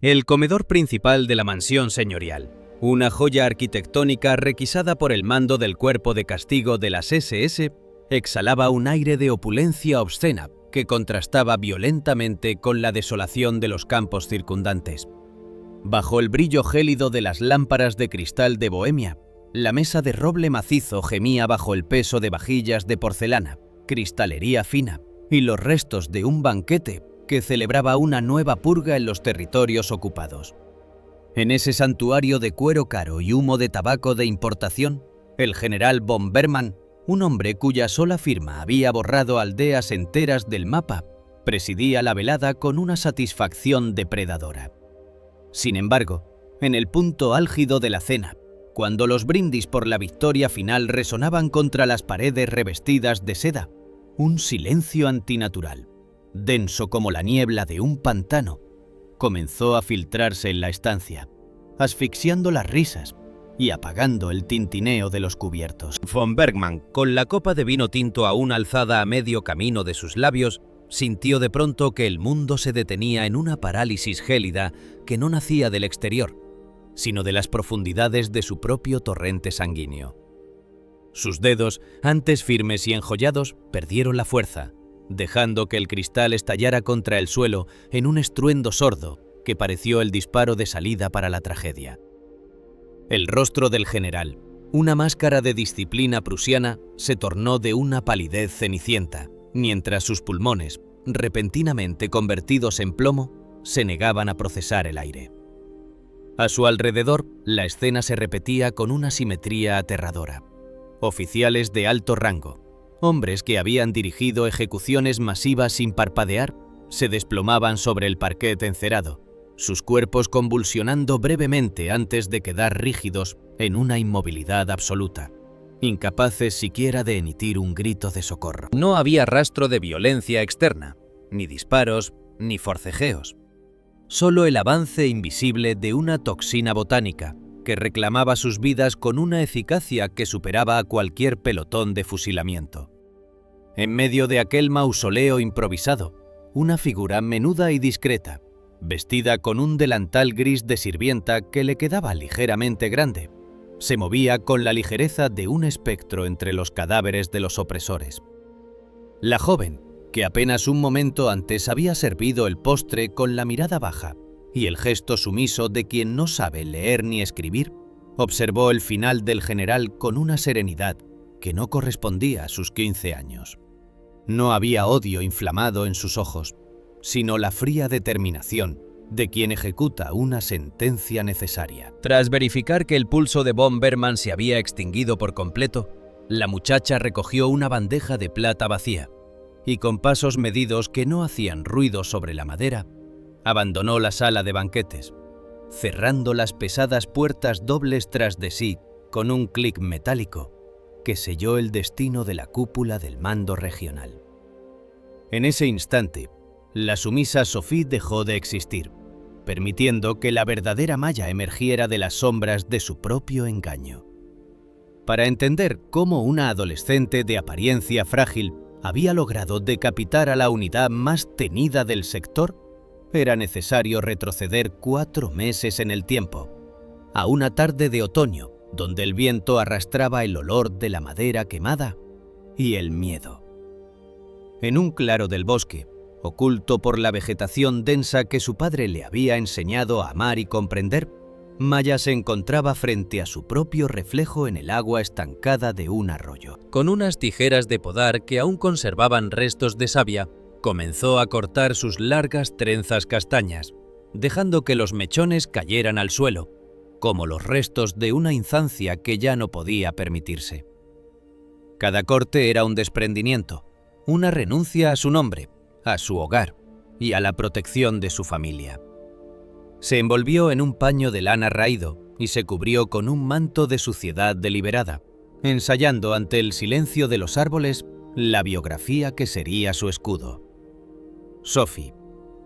El comedor principal de la mansión señorial, una joya arquitectónica requisada por el mando del cuerpo de castigo de las SS, exhalaba un aire de opulencia obscena que contrastaba violentamente con la desolación de los campos circundantes. Bajo el brillo gélido de las lámparas de cristal de Bohemia, la mesa de roble macizo gemía bajo el peso de vajillas de porcelana, cristalería fina y los restos de un banquete que celebraba una nueva purga en los territorios ocupados. En ese santuario de cuero caro y humo de tabaco de importación, el general von Berman, un hombre cuya sola firma había borrado aldeas enteras del mapa, presidía la velada con una satisfacción depredadora. Sin embargo, en el punto álgido de la cena, cuando los brindis por la victoria final resonaban contra las paredes revestidas de seda, un silencio antinatural, denso como la niebla de un pantano, comenzó a filtrarse en la estancia, asfixiando las risas y apagando el tintineo de los cubiertos. Von Bergman, con la copa de vino tinto aún alzada a medio camino de sus labios, sintió de pronto que el mundo se detenía en una parálisis gélida que no nacía del exterior, sino de las profundidades de su propio torrente sanguíneo. Sus dedos, antes firmes y enjollados, perdieron la fuerza, dejando que el cristal estallara contra el suelo en un estruendo sordo que pareció el disparo de salida para la tragedia. El rostro del general, una máscara de disciplina prusiana, se tornó de una palidez cenicienta, mientras sus pulmones, repentinamente convertidos en plomo, se negaban a procesar el aire. A su alrededor, la escena se repetía con una simetría aterradora. Oficiales de alto rango, hombres que habían dirigido ejecuciones masivas sin parpadear, se desplomaban sobre el parquet encerado, sus cuerpos convulsionando brevemente antes de quedar rígidos en una inmovilidad absoluta, incapaces siquiera de emitir un grito de socorro. No había rastro de violencia externa, ni disparos, ni forcejeos. Solo el avance invisible de una toxina botánica que reclamaba sus vidas con una eficacia que superaba a cualquier pelotón de fusilamiento. En medio de aquel mausoleo improvisado, una figura menuda y discreta, vestida con un delantal gris de sirvienta que le quedaba ligeramente grande, se movía con la ligereza de un espectro entre los cadáveres de los opresores. La joven, que apenas un momento antes había servido el postre con la mirada baja y el gesto sumiso de quien no sabe leer ni escribir, observó el final del general con una serenidad que no correspondía a sus 15 años. No había odio inflamado en sus ojos, sino la fría determinación de quien ejecuta una sentencia necesaria. Tras verificar que el pulso de von Berman se había extinguido por completo, la muchacha recogió una bandeja de plata vacía y, con pasos medidos que no hacían ruido sobre la madera, abandonó la sala de banquetes, cerrando las pesadas puertas dobles tras de sí con un clic metálico que selló el destino de la cúpula del mando regional. En ese instante, la sumisa Sophie dejó de existir, permitiendo que la verdadera Maya emergiera de las sombras de su propio engaño. Para entender cómo una adolescente de apariencia frágil había logrado decapitar a la unidad más tenida del sector, era necesario retroceder 4 meses en el tiempo, a una tarde de otoño donde el viento arrastraba el olor de la madera quemada y el miedo. En un claro del bosque, oculto por la vegetación densa que su padre le había enseñado a amar y comprender, Maya se encontraba frente a su propio reflejo en el agua estancada de un arroyo. Con unas tijeras de podar que aún conservaban restos de savia, comenzó a cortar sus largas trenzas castañas, dejando que los mechones cayeran al suelo, como los restos de una infancia que ya no podía permitirse. Cada corte era un desprendimiento, una renuncia a su nombre, a su hogar y a la protección de su familia. Se envolvió en un paño de lana raído y se cubrió con un manto de suciedad deliberada, ensayando ante el silencio de los árboles la biografía que sería su escudo. Sophie,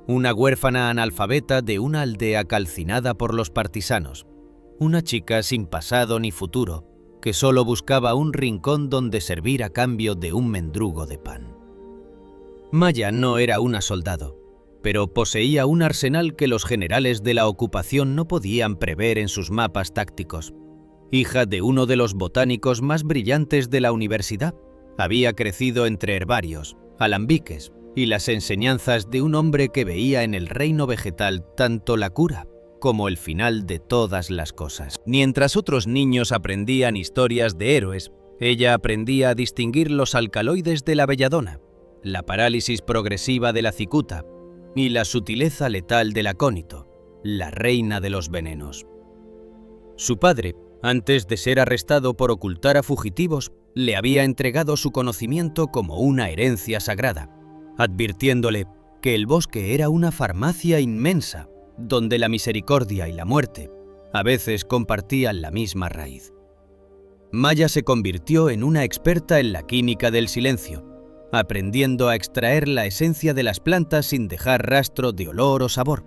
una huérfana analfabeta de una aldea calcinada por los partisanos, una chica sin pasado ni futuro, que solo buscaba un rincón donde servir a cambio de un mendrugo de pan. Maya no era una soldado, pero poseía un arsenal que los generales de la ocupación no podían prever en sus mapas tácticos. Hija de uno de los botánicos más brillantes de la universidad, había crecido entre herbarios, alambiques y las enseñanzas de un hombre que veía en el reino vegetal tanto la cura como el final de todas las cosas. Mientras otros niños aprendían historias de héroes, ella aprendía a distinguir los alcaloides de la belladona, la parálisis progresiva de la cicuta y la sutileza letal del acónito, la reina de los venenos. Su padre, antes de ser arrestado por ocultar a fugitivos, le había entregado su conocimiento como una herencia sagrada, advirtiéndole que el bosque era una farmacia inmensa, donde la misericordia y la muerte a veces compartían la misma raíz. Maya se convirtió en una experta en la química del silencio, aprendiendo a extraer la esencia de las plantas sin dejar rastro de olor o sabor,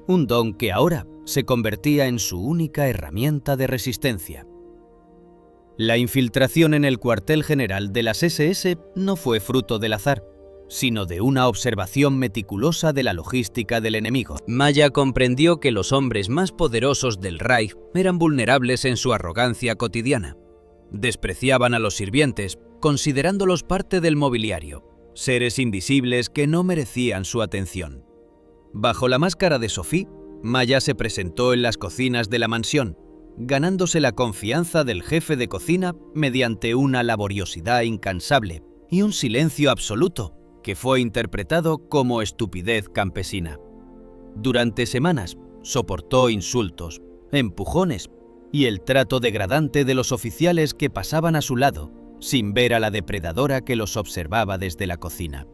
un don que ahora se convertía en su única herramienta de resistencia. La infiltración en el cuartel general de las SS no fue fruto del azar, sino de una observación meticulosa de la logística del enemigo. Maya comprendió que los hombres más poderosos del Reich eran vulnerables en su arrogancia cotidiana. Despreciaban a los sirvientes, considerándolos parte del mobiliario, seres invisibles que no merecían su atención. Bajo la máscara de Sophie, Maya se presentó en las cocinas de la mansión, ganándose la confianza del jefe de cocina mediante una laboriosidad incansable y un silencio absoluto que fue interpretado como estupidez campesina. Durante semanas soportó insultos, empujones y el trato degradante de los oficiales que pasaban a su lado sin ver a la depredadora que los observaba desde la cocina.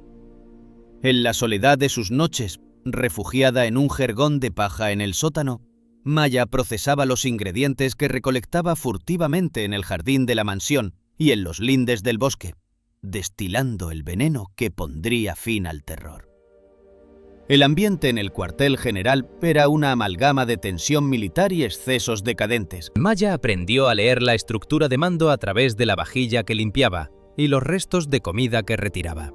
En la soledad de sus noches, refugiada en un jergón de paja en el sótano, Maya procesaba los ingredientes que recolectaba furtivamente en el jardín de la mansión y en los lindes del bosque, destilando el veneno que pondría fin al terror. El ambiente en el cuartel general era una amalgama de tensión militar y excesos decadentes. Maya aprendió a leer la estructura de mando a través de la vajilla que limpiaba y los restos de comida que retiraba.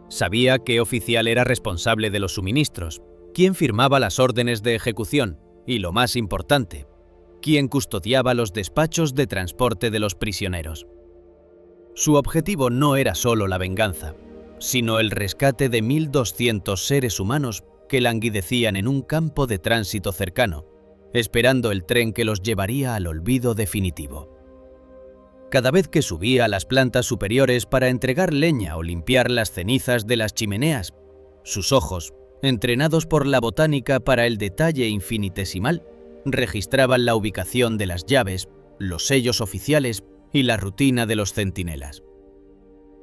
Sabía qué oficial era responsable de los suministros, quién firmaba las órdenes de ejecución y, lo más importante, quién custodiaba los despachos de transporte de los prisioneros. Su objetivo no era solo la venganza, sino el rescate de 1.200 seres humanos que languidecían en un campo de tránsito cercano, esperando el tren que los llevaría al olvido definitivo. Cada vez que subía a las plantas superiores para entregar leña o limpiar las cenizas de las chimeneas, sus ojos, entrenados por la botánica para el detalle infinitesimal, registraban la ubicación de las llaves, los sellos oficiales y la rutina de los centinelas.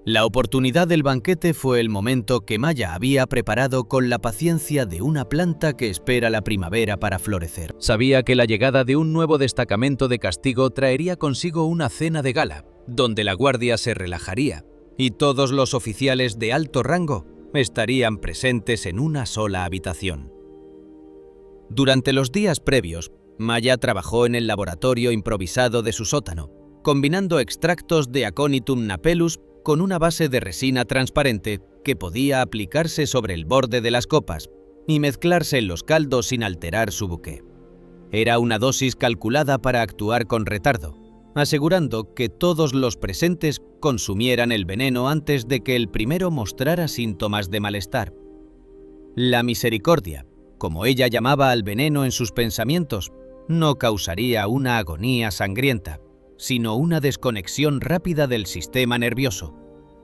La oportunidad del banquete fue el momento que Maya había preparado con la paciencia de una planta que espera la primavera para florecer. Sabía que la llegada de un nuevo destacamento de castigo traería consigo una cena de gala, donde la guardia se relajaría y todos los oficiales de alto rango estarían presentes en una sola habitación. Durante los días previos, Maya trabajó en el laboratorio improvisado de su sótano, combinando extractos de Aconitum napellus con una base de resina transparente que podía aplicarse sobre el borde de las copas y mezclarse en los caldos sin alterar su buque. Era una dosis calculada para actuar con retardo, asegurando que todos los presentes consumieran el veneno antes de que el primero mostrara síntomas de malestar. La misericordia, como ella llamaba al veneno en sus pensamientos, no causaría una agonía sangrienta, sino una desconexión rápida del sistema nervioso,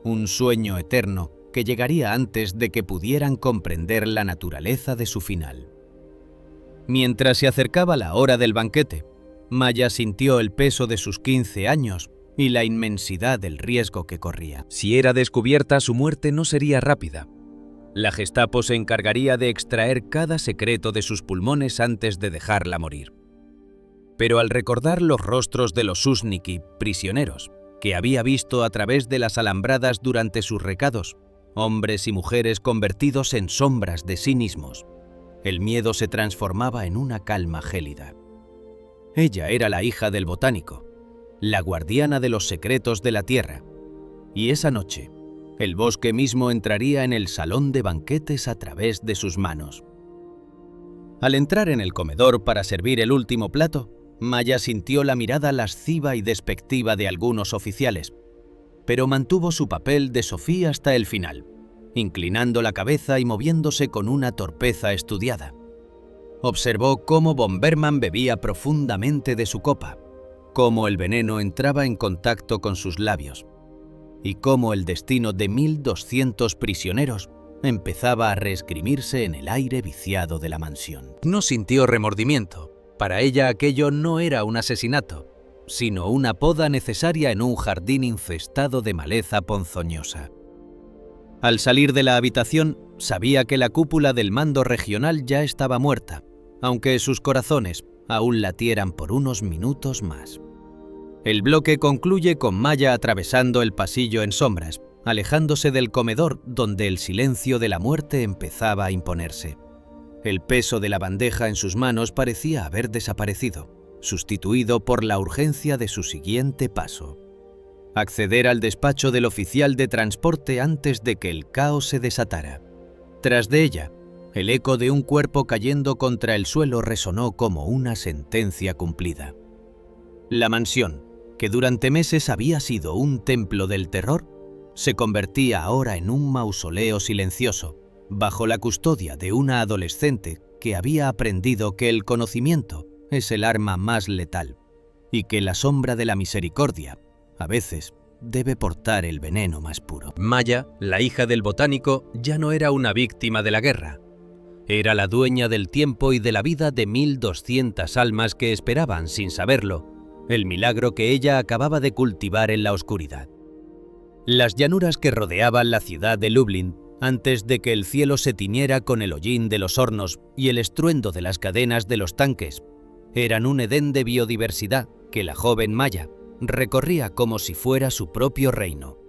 un sueño eterno que llegaría antes de que pudieran comprender la naturaleza de su final. Mientras se acercaba la hora del banquete, Maya sintió el peso de sus 15 años y la inmensidad del riesgo que corría. Si era descubierta, su muerte no sería rápida. La Gestapo se encargaría de extraer cada secreto de sus pulmones antes de dejarla morir. Pero al recordar los rostros de los Susniki, prisioneros, que había visto a través de las alambradas durante sus recados, hombres y mujeres convertidos en sombras de sí mismos, el miedo se transformaba en una calma gélida. Ella era la hija del botánico, la guardiana de los secretos de la tierra, y esa noche El bosque mismo entraría en el salón de banquetes a través de sus manos. Al entrar en el comedor para servir el último plato, Maya sintió la mirada lasciva y despectiva de algunos oficiales, pero mantuvo su papel de Sofía hasta el final, inclinando la cabeza y moviéndose con una torpeza estudiada. Observó cómo von Berman bebía profundamente de su copa, cómo el veneno entraba en contacto con sus labios, y cómo el destino de 1200 prisioneros empezaba a reescribirse en el aire viciado de la mansión. No sintió remordimiento. Para ella aquello no era un asesinato, sino una poda necesaria en un jardín infestado de maleza ponzoñosa. Al salir de la habitación, sabía que la cúpula del mando regional ya estaba muerta, aunque sus corazones aún latieran por unos minutos más. El bloque concluye con Maya atravesando el pasillo en sombras, alejándose del comedor donde el silencio de la muerte empezaba a imponerse. El peso de la bandeja en sus manos parecía haber desaparecido, sustituido por la urgencia de su siguiente paso: acceder al despacho del oficial de transporte antes de que el caos se desatara. Tras de ella, el eco de un cuerpo cayendo contra el suelo resonó como una sentencia cumplida. La mansión, que durante meses había sido un templo del terror, se convertía ahora en un mausoleo silencioso, bajo la custodia de una adolescente que había aprendido que el conocimiento es el arma más letal y que la sombra de la misericordia, a veces, debe portar el veneno más puro. Maya, la hija del botánico, ya no era una víctima de la guerra. Era la dueña del tiempo y de la vida de 1200 almas que esperaban, sin saberlo, el milagro que ella acababa de cultivar en la oscuridad. Las llanuras que rodeaban la ciudad de Lublin, antes de que el cielo se tiñera con el hollín de los hornos y el estruendo de las cadenas de los tanques, eran un edén de biodiversidad que la joven Maya recorría como si fuera su propio reino.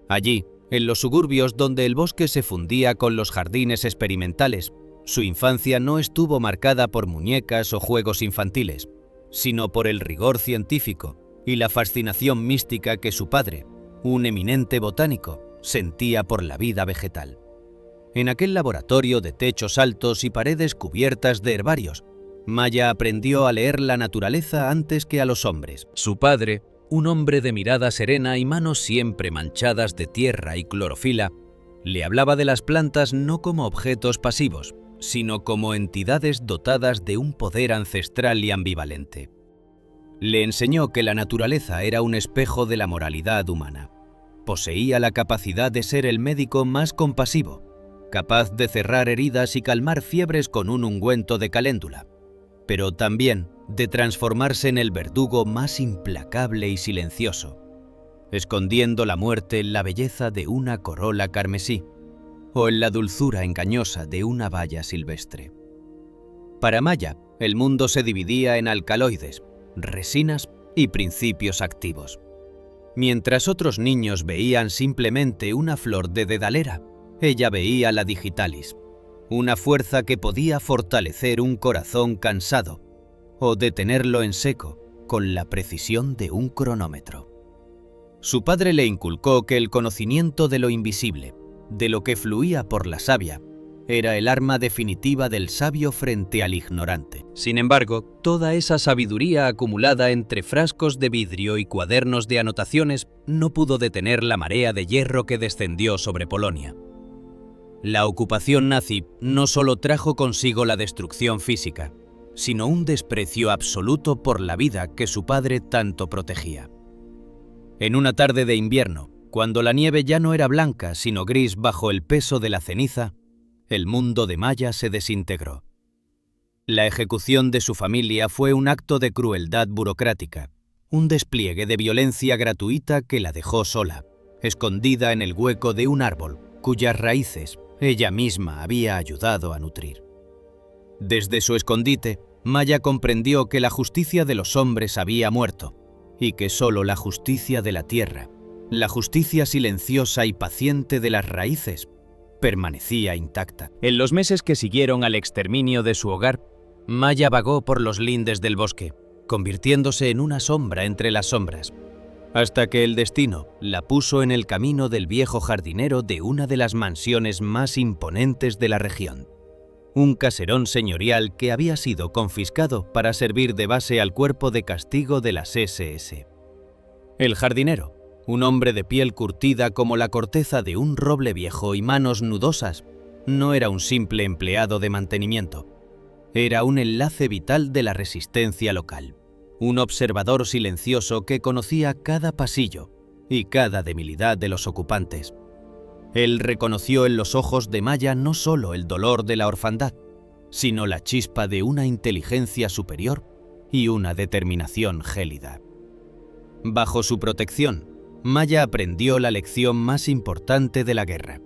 Allí, en los suburbios donde el bosque se fundía con los jardines experimentales, su infancia no estuvo marcada por muñecas o juegos infantiles, sino por el rigor científico y la fascinación mística que su padre, un eminente botánico, sentía por la vida vegetal. En aquel laboratorio de techos altos y paredes cubiertas de herbarios, Maya aprendió a leer la naturaleza antes que a los hombres. Su padre, un hombre de mirada serena y manos siempre manchadas de tierra y clorofila, le hablaba de las plantas no como objetos pasivos, sino como entidades dotadas de un poder ancestral y ambivalente. Le enseñó que la naturaleza era un espejo de la moralidad humana. Poseía la capacidad de ser el médico más compasivo, capaz de cerrar heridas y calmar fiebres con un ungüento de caléndula, pero también de transformarse en el verdugo más implacable y silencioso, escondiendo la muerte en la belleza de una corola carmesí o en la dulzura engañosa de una baya silvestre. Para Maya, el mundo se dividía en alcaloides, resinas y principios activos. Mientras otros niños veían simplemente una flor de dedalera, ella veía la digitalis, una fuerza que podía fortalecer un corazón cansado o detenerlo en seco con la precisión de un cronómetro. Su padre le inculcó que el conocimiento de lo invisible, de lo que fluía por la savia, era el arma definitiva del sabio frente al ignorante. Sin embargo, toda esa sabiduría acumulada entre frascos de vidrio y cuadernos de anotaciones no pudo detener la marea de hierro que descendió sobre Polonia. La ocupación nazi no solo trajo consigo la destrucción física, sino un desprecio absoluto por la vida que su padre tanto protegía. En una tarde de invierno, cuando la nieve ya no era blanca sino gris bajo el peso de la ceniza, el mundo de Maya se desintegró. La ejecución de su familia fue un acto de crueldad burocrática, un despliegue de violencia gratuita que la dejó sola, escondida en el hueco de un árbol cuyas raíces ella misma había ayudado a nutrir. Desde su escondite, Maya comprendió que la justicia de los hombres había muerto y que solo la justicia de la tierra, la justicia silenciosa y paciente de las raíces, permanecía intacta. En los meses que siguieron al exterminio de su hogar, Maya vagó por los lindes del bosque, convirtiéndose en una sombra entre las sombras. hasta que el destino la puso en el camino del viejo jardinero de una de las mansiones más imponentes de la región. Un caserón señorial que había sido confiscado para servir de base al cuerpo de castigo de las SS. El jardinero, un hombre de piel curtida como la corteza de un roble viejo y manos nudosas, no era un simple empleado de mantenimiento. Era un enlace vital de la resistencia local, un observador silencioso que conocía cada pasillo y cada debilidad de los ocupantes. Él reconoció en los ojos de Maya no solo el dolor de la orfandad, sino la chispa de una inteligencia superior y una determinación gélida. Bajo su protección, Maya aprendió la lección más importante de la guerra,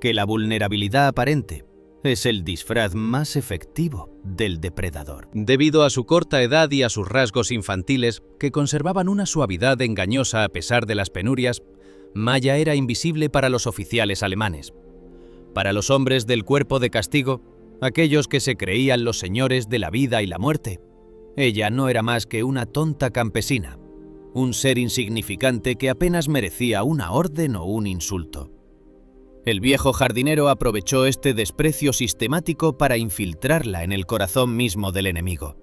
que la vulnerabilidad aparente es el disfraz más efectivo del depredador. Debido a su corta edad y a sus rasgos infantiles, que conservaban una suavidad engañosa a pesar de las penurias, Maya era invisible para los oficiales alemanes. Para los hombres del cuerpo de castigo, aquellos que se creían los señores de la vida y la muerte, ella no era más que una tonta campesina, un ser insignificante que apenas merecía una orden o un insulto. El viejo jardinero aprovechó este desprecio sistemático para infiltrarla en el corazón mismo del enemigo.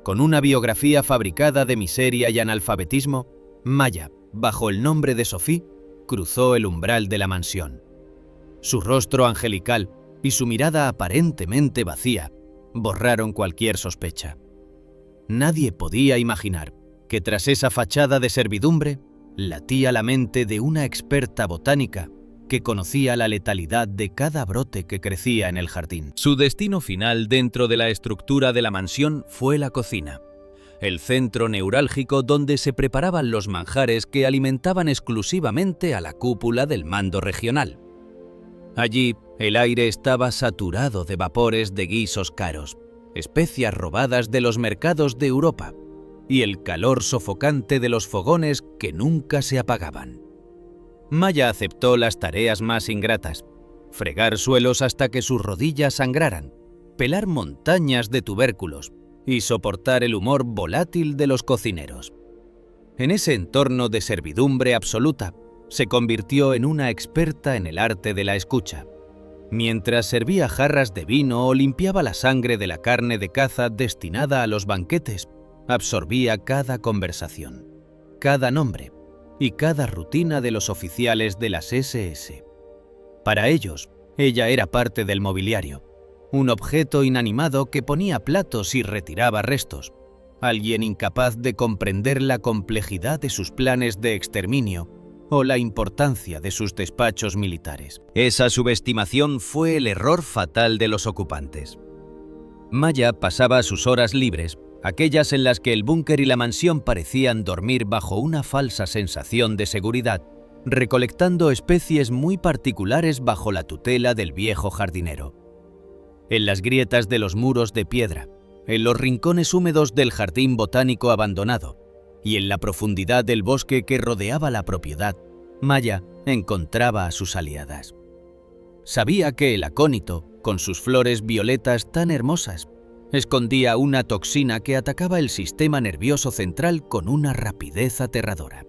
Con una biografía fabricada de miseria y analfabetismo, Maya, bajo el nombre de Sophie, cruzó el umbral de la mansión. Su rostro angelical y su mirada aparentemente vacía borraron cualquier sospecha. Nadie podía imaginar que tras esa fachada de servidumbre latía la mente de una experta botánica que conocía la letalidad de cada brote que crecía en el jardín. Su destino final dentro de la estructura de la mansión fue la cocina, el centro neurálgico donde se preparaban los manjares que alimentaban exclusivamente a la cúpula del mando regional. Allí, el aire estaba saturado de vapores de guisos caros, especias robadas de los mercados de Europa y el calor sofocante de los fogones que nunca se apagaban. Maya aceptó las tareas más ingratas: fregar suelos hasta que sus rodillas sangraran, pelar montañas de tubérculos y soportar el humor volátil de los cocineros. En ese entorno de servidumbre absoluta, se convirtió en una experta en el arte de la escucha. Mientras servía jarras de vino o limpiaba la sangre de la carne de caza destinada a los banquetes, absorbía cada conversación, cada nombre y cada rutina de los oficiales de las SS. Para ellos, ella era parte del mobiliario, un objeto inanimado que ponía platos y retiraba restos, alguien incapaz de comprender la complejidad de sus planes de exterminio o la importancia de sus despachos militares. Esa subestimación fue el error fatal de los ocupantes. Maya pasaba sus horas libres, aquellas en las que el búnker y la mansión parecían dormir bajo una falsa sensación de seguridad, recolectando especies muy particulares bajo la tutela del viejo jardinero. En las grietas de los muros de piedra, en los rincones húmedos del jardín botánico abandonado y en la profundidad del bosque que rodeaba la propiedad, Maya encontraba a sus aliadas. Sabía que el acónito, con sus flores violetas tan hermosas, escondía una toxina que atacaba el sistema nervioso central con una rapidez aterradora.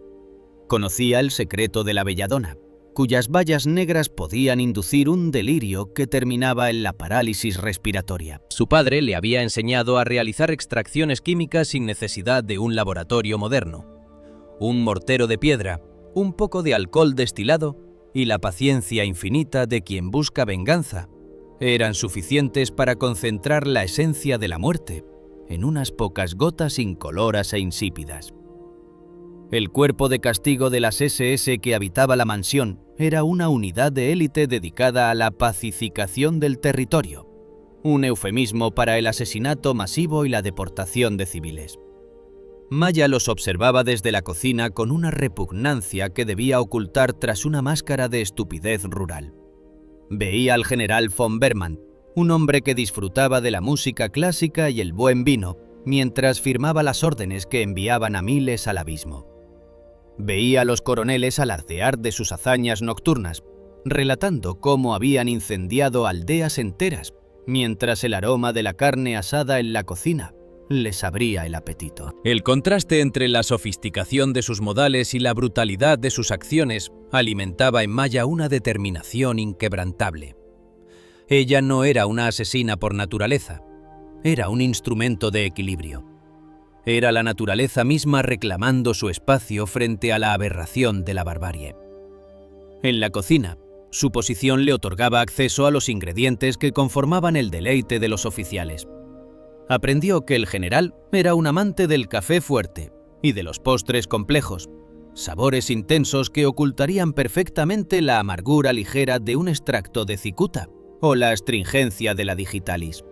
Conocía el secreto de la belladona, cuyas bayas negras podían inducir un delirio que terminaba en la parálisis respiratoria. Su padre le había enseñado a realizar extracciones químicas sin necesidad de un laboratorio moderno. Un mortero de piedra, un poco de alcohol destilado y la paciencia infinita de quien busca venganza eran suficientes para concentrar la esencia de la muerte en unas pocas gotas incoloras e insípidas. El cuerpo de castigo de las SS que habitaba la mansión era una unidad de élite dedicada a la pacificación del territorio, un eufemismo para el asesinato masivo y la deportación de civiles. Maya los observaba desde la cocina con una repugnancia que debía ocultar tras una máscara de estupidez rural. Veía al general von Berman, un hombre que disfrutaba de la música clásica y el buen vino, mientras firmaba las órdenes que enviaban a miles al abismo. Veía a los coroneles alardear de sus hazañas nocturnas, relatando cómo habían incendiado aldeas enteras, mientras el aroma de la carne asada en la cocina les abría el apetito. El contraste entre la sofisticación de sus modales y la brutalidad de sus acciones alimentaba en Maya una determinación inquebrantable. Ella no era una asesina por naturaleza, era un instrumento de equilibrio. Era la naturaleza misma reclamando su espacio frente a la aberración de la barbarie. En la cocina, su posición le otorgaba acceso a los ingredientes que conformaban el deleite de los oficiales. Aprendió que el general era un amante del café fuerte y de los postres complejos, sabores intensos que ocultarían perfectamente la amargura ligera de un extracto de cicuta o la astringencia de la digitalis.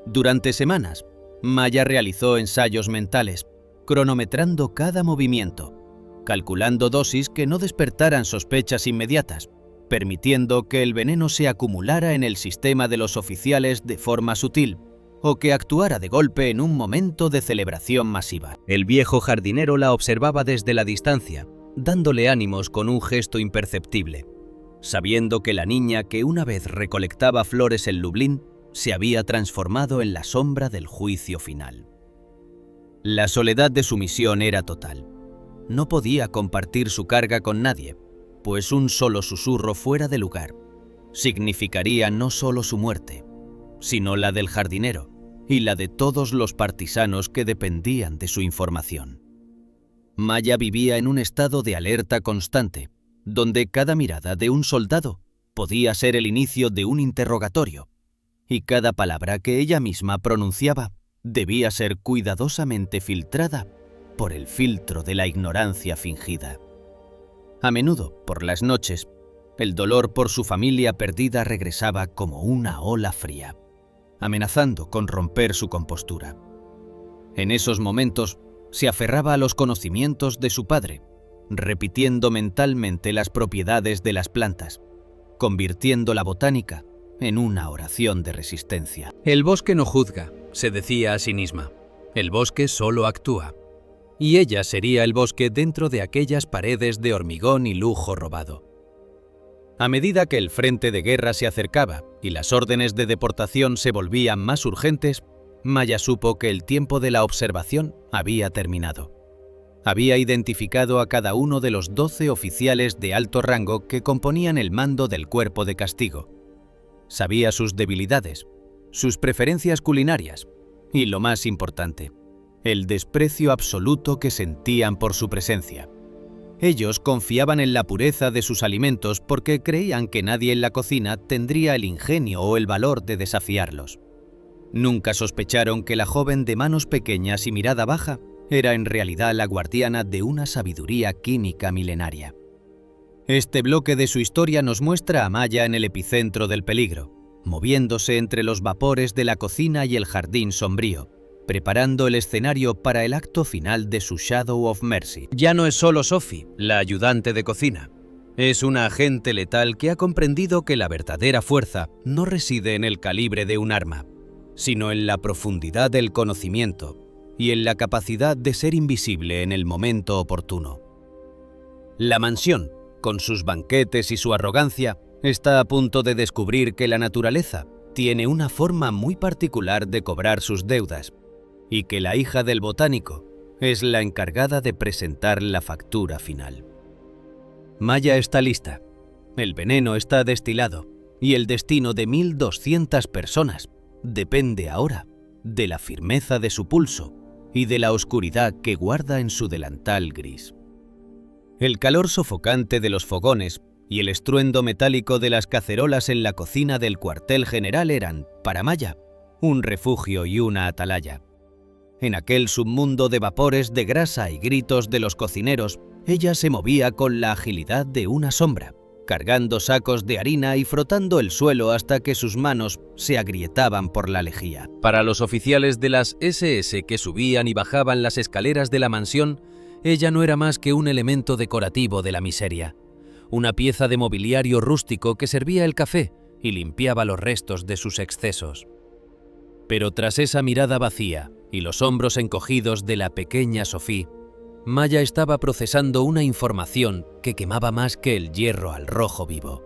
Durante semanas, Maya realizó ensayos mentales, cronometrando cada movimiento, calculando dosis que no despertaran sospechas inmediatas, permitiendo que el veneno se acumulara en el sistema de los oficiales de forma sutil, o que actuara de golpe en un momento de celebración masiva. El viejo jardinero la observaba desde la distancia, dándole ánimos con un gesto imperceptible, sabiendo que la niña que una vez recolectaba flores en Lublin se había transformado en la sombra del juicio final. La soledad de su misión era total. No podía compartir su carga con nadie, pues un solo susurro fuera de lugar significaría no solo su muerte, sino la del jardinero y la de todos los partisanos que dependían de su información. Maya vivía en un estado de alerta constante, donde cada mirada de un soldado podía ser el inicio de un interrogatorio, y cada palabra que ella misma pronunciaba debía ser cuidadosamente filtrada por el filtro de la ignorancia fingida. A menudo, por las noches, el dolor por su familia perdida regresaba como una ola fría, amenazando con romper su compostura. En esos momentos se aferraba a los conocimientos de su padre, repitiendo mentalmente las propiedades de las plantas, convirtiendo la botánica en una oración de resistencia. El bosque no juzga, se decía a sí misma. El bosque solo actúa. Y ella sería el bosque dentro de aquellas paredes de hormigón y lujo robado. A medida que el frente de guerra se acercaba y las órdenes de deportación se volvían más urgentes, Maya supo que el tiempo de la observación había terminado. Había identificado a cada uno de los 12 oficiales de alto rango que componían el mando del cuerpo de castigo. Sabía sus debilidades, sus preferencias culinarias y, lo más importante, el desprecio absoluto que sentían por su presencia. Ellos confiaban en la pureza de sus alimentos porque creían que nadie en la cocina tendría el ingenio o el valor de desafiarlos. Nunca sospecharon que la joven de manos pequeñas y mirada baja era en realidad la guardiana de una sabiduría química milenaria. Este bloque de su historia nos muestra a Maya en el epicentro del peligro, moviéndose entre los vapores de la cocina y el jardín sombrío, preparando el escenario para el acto final de su Shadow of Mercy. Ya no es solo Sophie, la ayudante de cocina. Es una agente letal que ha comprendido que la verdadera fuerza no reside en el calibre de un arma, sino en la profundidad del conocimiento y en la capacidad de ser invisible en el momento oportuno. La mansión, con sus banquetes y su arrogancia, está a punto de descubrir que la naturaleza tiene una forma muy particular de cobrar sus deudas, y que la hija del botánico es la encargada de presentar la factura final. Maya está lista, el veneno está destilado, y el destino de 1200 personas depende ahora de la firmeza de su pulso y de la oscuridad que guarda en su delantal gris. El calor sofocante de los fogones y el estruendo metálico de las cacerolas en la cocina del cuartel general eran, para Maya, un refugio y una atalaya. En aquel submundo de vapores de grasa y gritos de los cocineros, ella se movía con la agilidad de una sombra, cargando sacos de harina y frotando el suelo hasta que sus manos se agrietaban por la lejía. Para los oficiales de las SS que subían y bajaban las escaleras de la mansión, ella no era más que un elemento decorativo de la miseria, una pieza de mobiliario rústico que servía el café y limpiaba los restos de sus excesos. Pero tras esa mirada vacía y los hombros encogidos de la pequeña Sophie, Maya estaba procesando una información que quemaba más que el hierro al rojo vivo.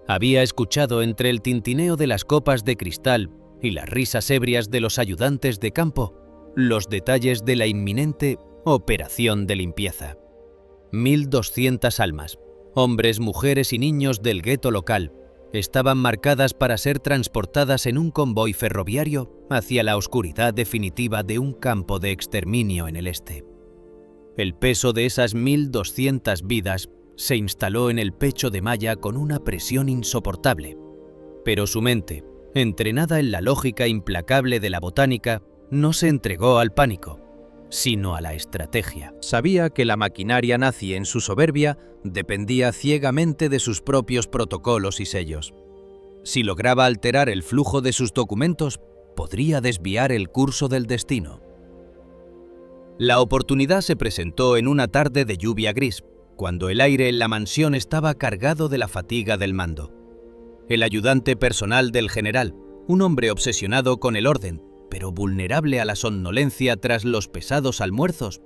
Había escuchado entre el tintineo de las copas de cristal y las risas ebrias de los ayudantes de campo los detalles de la inminente operación de limpieza. 1.200 almas, hombres, mujeres y niños del gueto local, estaban marcadas para ser transportadas en un convoy ferroviario hacia la oscuridad definitiva de un campo de exterminio en el este. El peso de esas 1.200 vidas se instaló en el pecho de Maya con una presión insoportable, pero su mente, entrenada en la lógica implacable de la botánica, no se entregó al pánico, sino a la estrategia. Sabía que la maquinaria nazi en su soberbia dependía ciegamente de sus propios protocolos y sellos. Si lograba alterar el flujo de sus documentos, podría desviar el curso del destino. La oportunidad se presentó en una tarde de lluvia gris, cuando el aire en la mansión estaba cargado de la fatiga del mando. El ayudante personal del general, un hombre obsesionado con el orden, pero vulnerable a la somnolencia tras los pesados almuerzos,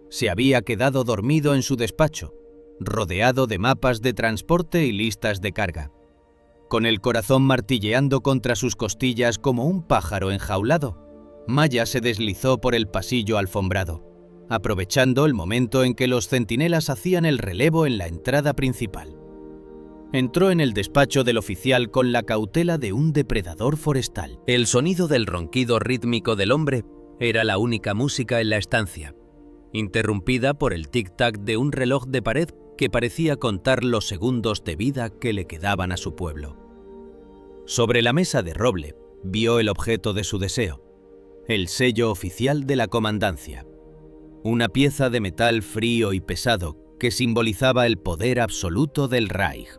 se había quedado dormido en su despacho, rodeado de mapas de transporte y listas de carga. Con el corazón martilleando contra sus costillas como un pájaro enjaulado, Maya se deslizó por el pasillo alfombrado, aprovechando el momento en que los centinelas hacían el relevo en la entrada principal. Entró en el despacho del oficial con la cautela de un depredador forestal. El sonido del ronquido rítmico del hombre era la única música en la estancia, interrumpida por el tic-tac de un reloj de pared que parecía contar los segundos de vida que le quedaban a su pueblo. Sobre la mesa de roble vio el objeto de su deseo, el sello oficial de la comandancia, una pieza de metal frío y pesado que simbolizaba el poder absoluto del Reich.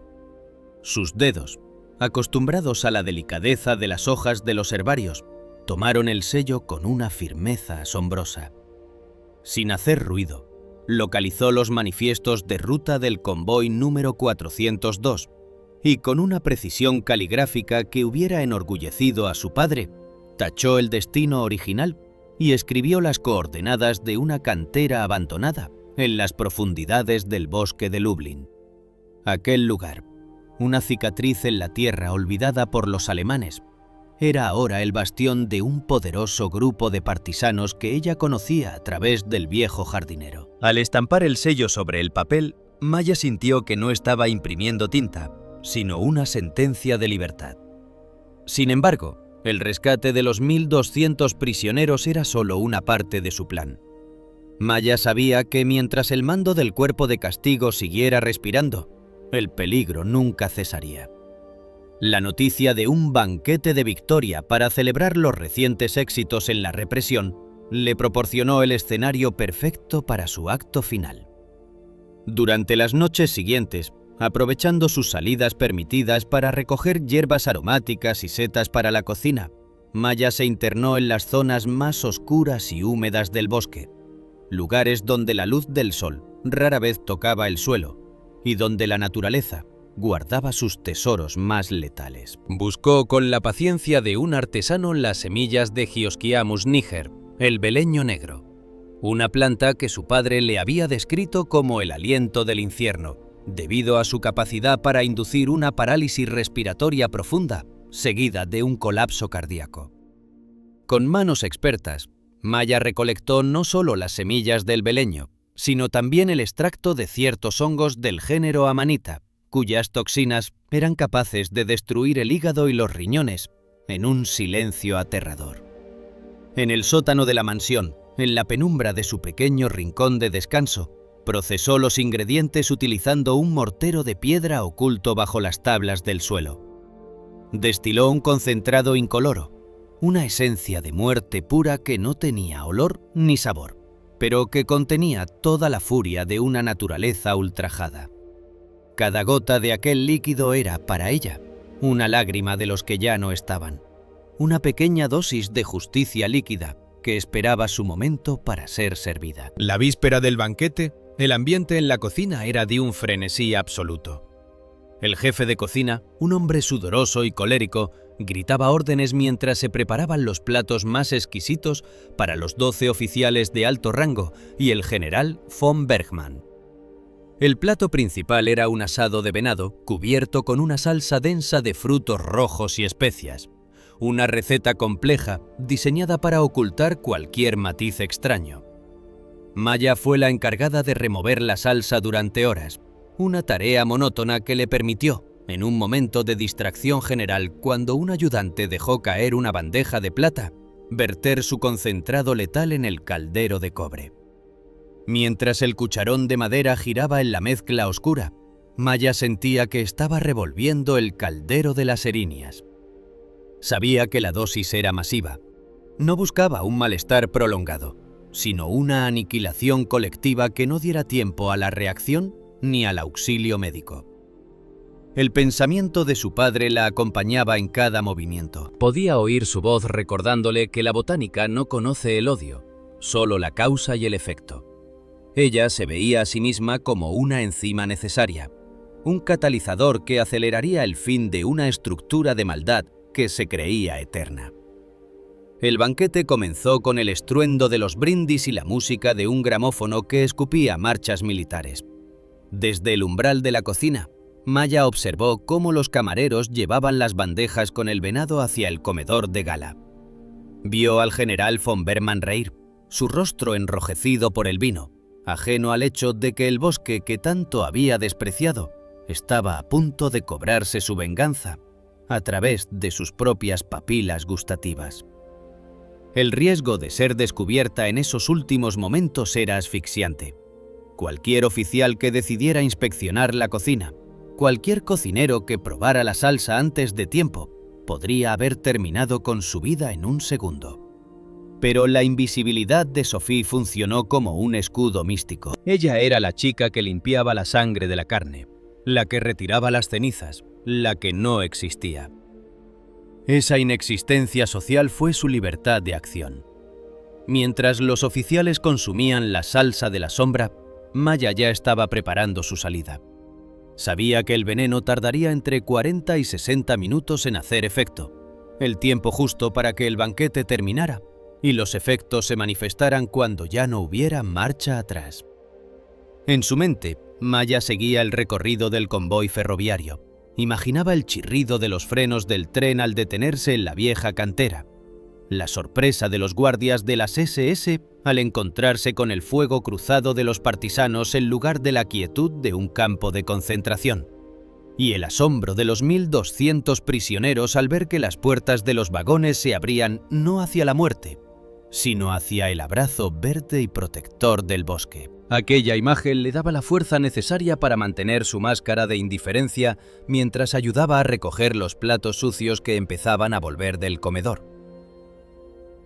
Sus dedos, acostumbrados a la delicadeza de las hojas de los herbarios, tomaron el sello con una firmeza asombrosa. Sin hacer ruido, localizó los manifiestos de ruta del convoy número 402 y con una precisión caligráfica que hubiera enorgullecido a su padre, tachó el destino original y escribió las coordenadas de una cantera abandonada en las profundidades del bosque de Lublin. Aquel lugar, una cicatriz en la tierra olvidada por los alemanes, era ahora el bastión de un poderoso grupo de partisanos que ella conocía a través del viejo jardinero. Al estampar el sello sobre el papel, Maya sintió que no estaba imprimiendo tinta, sino una sentencia de libertad. Sin embargo, el rescate de los 1.200 prisioneros era solo una parte de su plan. Maya sabía que mientras el mando del cuerpo de castigo siguiera respirando, el peligro nunca cesaría. La noticia de un banquete de victoria para celebrar los recientes éxitos en la represión le proporcionó el escenario perfecto para su acto final. Durante las noches siguientes, aprovechando sus salidas permitidas para recoger hierbas aromáticas y setas para la cocina, Maya se internó en las zonas más oscuras y húmedas del bosque, lugares donde la luz del sol rara vez tocaba el suelo y donde la naturaleza guardaba sus tesoros más letales. Buscó con la paciencia de un artesano las semillas de Hyoscyamus niger, el beleño negro, una planta que su padre le había descrito como el aliento del infierno, debido a su capacidad para inducir una parálisis respiratoria profunda, seguida de un colapso cardíaco. Con manos expertas, Maya recolectó no solo las semillas del beleño, sino también el extracto de ciertos hongos del género Amanita, cuyas toxinas eran capaces de destruir el hígado y los riñones en un silencio aterrador. En el sótano de la mansión, en la penumbra de su pequeño rincón de descanso, procesó los ingredientes utilizando un mortero de piedra oculto bajo las tablas del suelo. Destiló un concentrado incoloro, una esencia de muerte pura que no tenía olor ni sabor, pero que contenía toda la furia de una naturaleza ultrajada. Cada gota de aquel líquido era, para ella, una lágrima de los que ya no estaban, una pequeña dosis de justicia líquida que esperaba su momento para ser servida. La víspera del banquete, el ambiente en la cocina era de un frenesí absoluto. El jefe de cocina, un hombre sudoroso y colérico, gritaba órdenes mientras se preparaban los platos más exquisitos para los 12 oficiales de alto rango y el general von Bergmann. El plato principal era un asado de venado cubierto con una salsa densa de frutos rojos y especias, una receta compleja diseñada para ocultar cualquier matiz extraño. Maya fue la encargada de remover la salsa durante horas, una tarea monótona que le permitió, en un momento de distracción general cuando un ayudante dejó caer una bandeja de plata, verter su concentrado letal en el caldero de cobre. Mientras el cucharón de madera giraba en la mezcla oscura, Maya sentía que estaba revolviendo el caldero de las erinias. Sabía que la dosis era masiva. No buscaba un malestar prolongado, sino una aniquilación colectiva que no diera tiempo a la reacción ni al auxilio médico. El pensamiento de su padre la acompañaba en cada movimiento. Podía oír su voz recordándole que la botánica no conoce el odio, solo la causa y el efecto. Ella se veía a sí misma como una enzima necesaria, un catalizador que aceleraría el fin de una estructura de maldad que se creía eterna. El banquete comenzó con el estruendo de los brindis y la música de un gramófono que escupía marchas militares. Desde el umbral de la cocina, Maya observó cómo los camareros llevaban las bandejas con el venado hacia el comedor de gala. Vio al general von Berman reír, su rostro enrojecido por el vino, ajeno al hecho de que el bosque que tanto había despreciado estaba a punto de cobrarse su venganza a través de sus propias papilas gustativas. El riesgo de ser descubierta en esos últimos momentos era asfixiante. Cualquier oficial que decidiera inspeccionar la cocina, cualquier cocinero que probara la salsa antes de tiempo, podría haber terminado con su vida en un segundo. Pero la invisibilidad de Sophie funcionó como un escudo místico. Ella era la chica que limpiaba la sangre de la carne, la que retiraba las cenizas, la que no existía. Esa inexistencia social fue su libertad de acción. Mientras los oficiales consumían la salsa de la sombra, Maya ya estaba preparando su salida. Sabía que el veneno tardaría entre 40 y 60 minutos en hacer efecto, el tiempo justo para que el banquete terminara y los efectos se manifestaran cuando ya no hubiera marcha atrás. En su mente, Maya seguía el recorrido del convoy ferroviario. Imaginaba el chirrido de los frenos del tren al detenerse en la vieja cantera, la sorpresa de los guardias de las SS al encontrarse con el fuego cruzado de los partisanos en lugar de la quietud de un campo de concentración, y el asombro de los 1200 prisioneros al ver que las puertas de los vagones se abrían no hacia la muerte, sino hacia el abrazo verde y protector del bosque. Aquella imagen le daba la fuerza necesaria para mantener su máscara de indiferencia mientras ayudaba a recoger los platos sucios que empezaban a volver del comedor.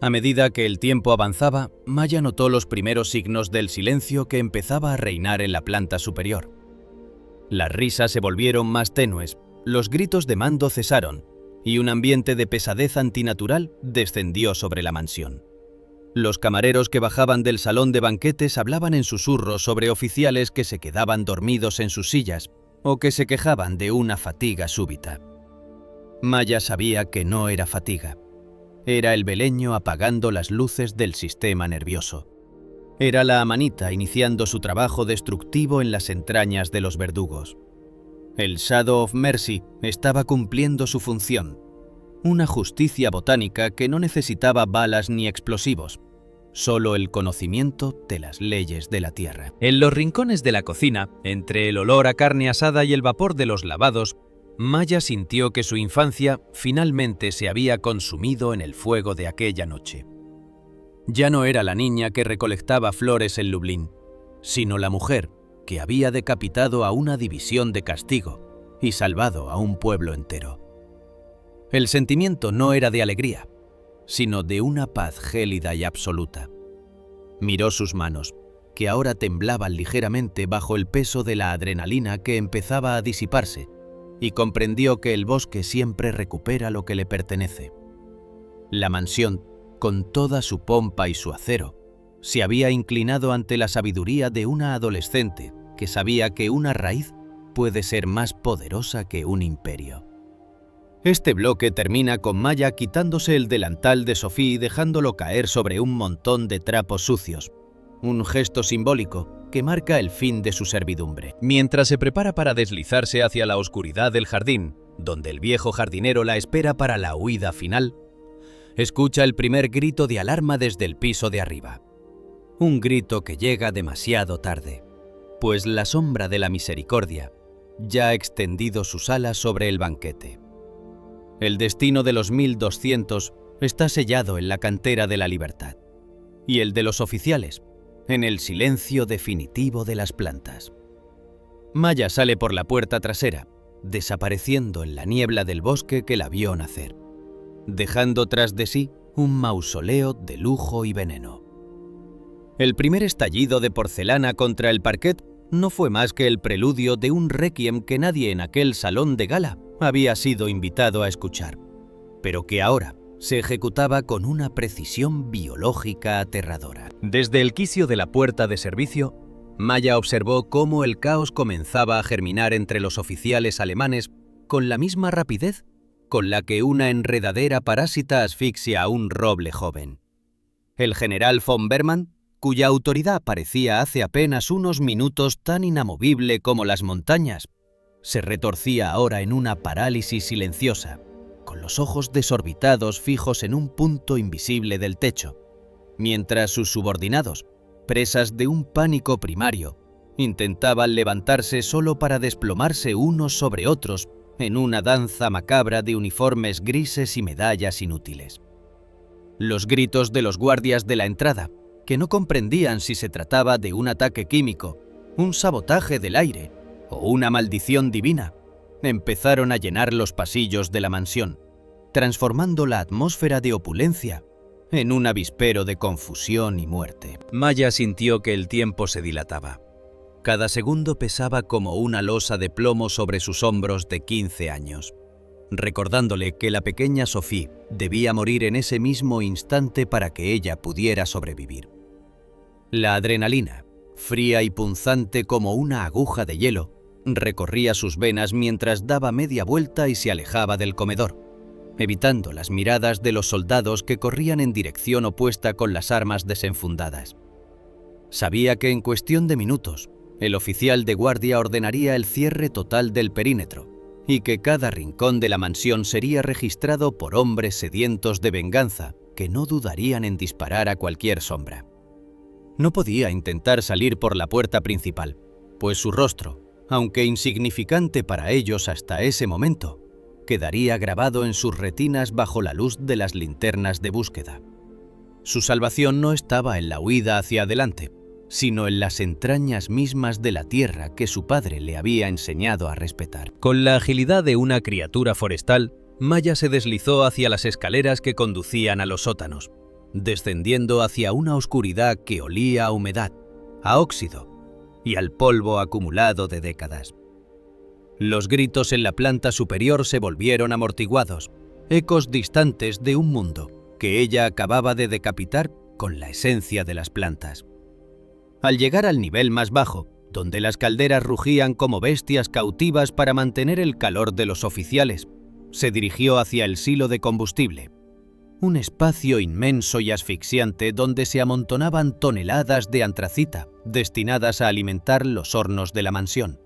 A medida que el tiempo avanzaba, Maya notó los primeros signos del silencio que empezaba a reinar en la planta superior. Las risas se volvieron más tenues, los gritos de mando cesaron, y un ambiente de pesadez antinatural descendió sobre la mansión. Los camareros que bajaban del salón de banquetes hablaban en susurros sobre oficiales que se quedaban dormidos en sus sillas o que se quejaban de una fatiga súbita. Maya sabía que no era fatiga. Era el beleño apagando las luces del sistema nervioso. Era la amanita iniciando su trabajo destructivo en las entrañas de los verdugos. El Shadow of Mercy estaba cumpliendo su función, una justicia botánica que no necesitaba balas ni explosivos, solo el conocimiento de las leyes de la tierra. En los rincones de la cocina, entre el olor a carne asada y el vapor de los lavados, Maya sintió que su infancia finalmente se había consumido en el fuego de aquella noche. Ya no era la niña que recolectaba flores en Lublin, sino la mujer que había decapitado a una división de castigo y salvado a un pueblo entero. El sentimiento no era de alegría, sino de una paz gélida y absoluta. Miró sus manos, que ahora temblaban ligeramente bajo el peso de la adrenalina que empezaba a disiparse, y comprendió que el bosque siempre recupera lo que le pertenece. La mansión, con toda su pompa y su acero, se había inclinado ante la sabiduría de una adolescente que sabía que una raíz puede ser más poderosa que un imperio. Este bloque termina con Maya quitándose el delantal de Sophie y dejándolo caer sobre un montón de trapos sucios, un gesto simbólico que marca el fin de su servidumbre. Mientras se prepara para deslizarse hacia la oscuridad del jardín, donde el viejo jardinero la espera para la huida final, escucha el primer grito de alarma desde el piso de arriba. Un grito que llega demasiado tarde, pues la sombra de la misericordia ya ha extendido sus alas sobre el banquete. El destino de los 1200 está sellado en la cantera de la libertad, y el de los oficiales en el silencio definitivo de las plantas. Maya sale por la puerta trasera, desapareciendo en la niebla del bosque que la vio nacer, dejando tras de sí un mausoleo de lujo y veneno. El primer estallido de porcelana contra el parquet no fue más que el preludio de un requiem que nadie en aquel salón de gala había sido invitado a escuchar, pero que ahora se ejecutaba con una precisión biológica aterradora. Desde el quicio de la puerta de servicio, Maya observó cómo el caos comenzaba a germinar entre los oficiales alemanes con la misma rapidez con la que una enredadera parásita asfixia a un roble joven. El general von Berman, cuya autoridad parecía hace apenas unos minutos tan inamovible como las montañas, se retorcía ahora en una parálisis silenciosa, con los ojos desorbitados fijos en un punto invisible del techo, mientras sus subordinados, presas de un pánico primario, intentaban levantarse solo para desplomarse unos sobre otros en una danza macabra de uniformes grises y medallas inútiles. Los gritos de los guardias de la entrada, que no comprendían si se trataba de un ataque químico, un sabotaje del aire o una maldición divina, empezaron a llenar los pasillos de la mansión, transformando la atmósfera de opulencia en un avispero de confusión y muerte. Maya sintió que el tiempo se dilataba. Cada segundo pesaba como una losa de plomo sobre sus hombros de 15 años, recordándole que la pequeña Sophie debía morir en ese mismo instante para que ella pudiera sobrevivir. La adrenalina, fría y punzante como una aguja de hielo, recorría sus venas mientras daba media vuelta y se alejaba del comedor, evitando las miradas de los soldados que corrían en dirección opuesta con las armas desenfundadas. Sabía que en cuestión de minutos, el oficial de guardia ordenaría el cierre total del perímetro y que cada rincón de la mansión sería registrado por hombres sedientos de venganza que no dudarían en disparar a cualquier sombra. No podía intentar salir por la puerta principal, pues su rostro, aunque insignificante para ellos hasta ese momento, quedaría grabado en sus retinas bajo la luz de las linternas de búsqueda. Su salvación no estaba en la huida hacia adelante, sino en las entrañas mismas de la tierra que su padre le había enseñado a respetar. Con la agilidad de una criatura forestal, Maya se deslizó hacia las escaleras que conducían a los sótanos, descendiendo hacia una oscuridad que olía a humedad, a óxido y al polvo acumulado de décadas. Los gritos en la planta superior se volvieron amortiguados, ecos distantes de un mundo que ella acababa de decapitar con la esencia de las plantas. Al llegar al nivel más bajo, donde las calderas rugían como bestias cautivas para mantener el calor de los oficiales, se dirigió hacia el silo de combustible, un espacio inmenso y asfixiante donde se amontonaban toneladas de antracita destinadas a alimentar los hornos de la mansión.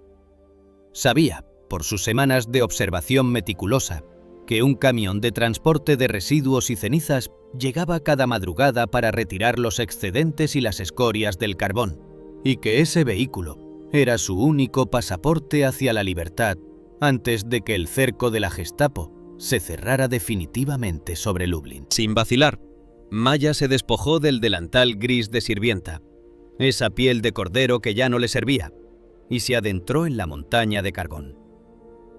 Sabía, por sus semanas de observación meticulosa, que un camión de transporte de residuos y cenizas llegaba cada madrugada para retirar los excedentes y las escorias del carbón, y que ese vehículo era su único pasaporte hacia la libertad antes de que el cerco de la Gestapo se cerrara definitivamente sobre Lublin. Sin vacilar, Maya se despojó del delantal gris de sirvienta, esa piel de cordero que ya no le servía, y se adentró en la montaña de carbón.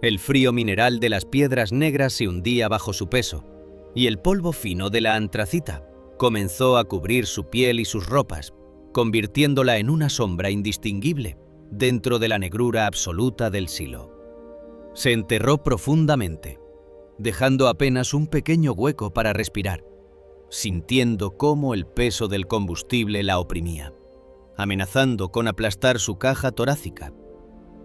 El frío mineral de las piedras negras se hundía bajo su peso, y el polvo fino de la antracita comenzó a cubrir su piel y sus ropas, convirtiéndola en una sombra indistinguible dentro de la negrura absoluta del silo. Se enterró profundamente, dejando apenas un pequeño hueco para respirar, sintiendo cómo el peso del combustible la oprimía, amenazando con aplastar su caja torácica,